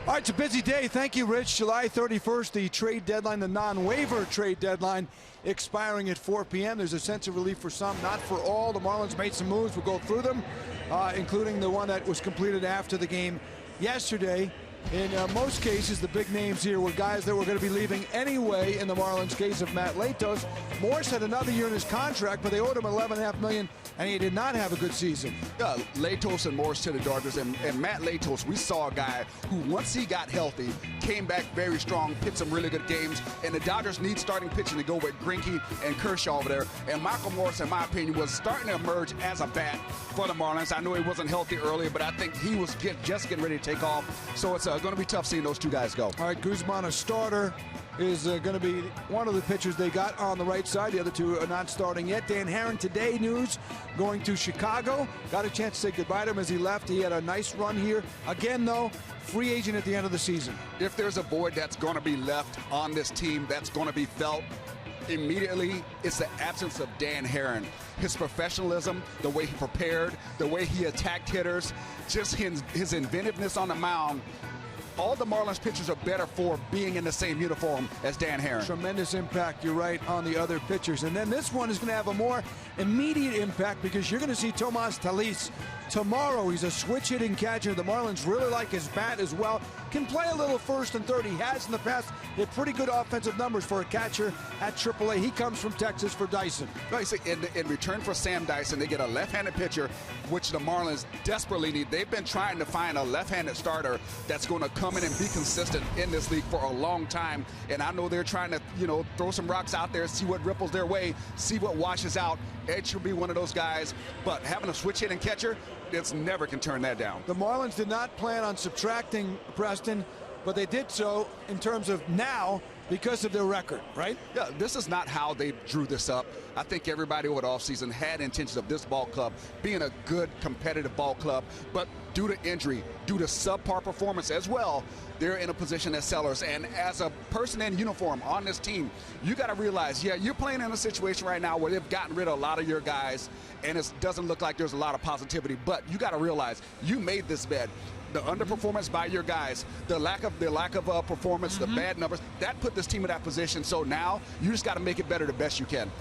All right, it's a busy day. Thank you, Rich. July 31st, the trade deadline, the non-waiver trade deadline, expiring at 4 p.m. There's a sense of relief for some, not for all. The Marlins made some moves. We'll go through them, including the one that was completed after the game yesterday. In most cases, the big names here were guys that were going to be leaving anyway. In the Marlins case of Matt Latos, Morse had another year in his contract, but they owed him $11.5 million, and he did not have a good season. Latos and Morse to the Dodgers, and Matt Latos, we saw a guy who, once he got healthy, came back very strong, pitched some really good games, and the Dodgers need starting pitching to go with Greinke and Kershaw over there. And Michael Morse, in my opinion, was starting to emerge as a bat for the Marlins. I know he wasn't healthy earlier, but I think he was just getting ready to take off. So it's going to be tough seeing those two guys go. All right, Guzman, a starter, is going to be one of the pitchers they got on the right side. The other two are not starting yet. Dan Herron, today news, going to Chicago. Got a chance to say goodbye to him as he left. He had a nice run here. Again, though, free agent at the end of the season. If there's a void that's going to be left on this team that's going to be felt immediately, it's the absence of Dan Herron. His professionalism, the way he prepared, the way he attacked hitters, just his inventiveness on the mound. All the Marlins pitchers are better for being in the same uniform as Dan Herron. Tremendous impact, you're right, on the other pitchers. And then this one is going to have a more immediate impact because you're going to see Tomas Talis tomorrow. He's a switch-hitting catcher. The Marlins really like his bat as well. Can play a little first and third. He has in the past. He had pretty good offensive numbers for a catcher at AAA. He comes from Texas for Dyson. Right, so in return for Sam Dyson, they get a left-handed pitcher, which the Marlins desperately need. They've been trying to find a left-handed starter that's going to come in and be consistent in this league for a long time. And I know they're trying to, throw some rocks out there, see what ripples their way, see what washes out. Ed should be one of those guys. But having a switch-hitting catcher, it's never can turn that down. The Marlins did not plan on subtracting Preston, but they did so in terms of now because of their record, right? Yeah, this is not how they drew this up. I think everybody over the offseason had intentions of this ball club being a good competitive ball club, but due to injury, due to subpar performance as well, they're in a position as sellers. And as a person in uniform on this team, you got to realize, yeah, you're playing in a situation right now where they've gotten rid of a lot of your guys, and it doesn't look like there's a lot of positivity, but you got to realize you made this bet. The underperformance by your guys, the lack of performance, the bad numbers, that put this team in that position. So now you just got to make it better the best you can.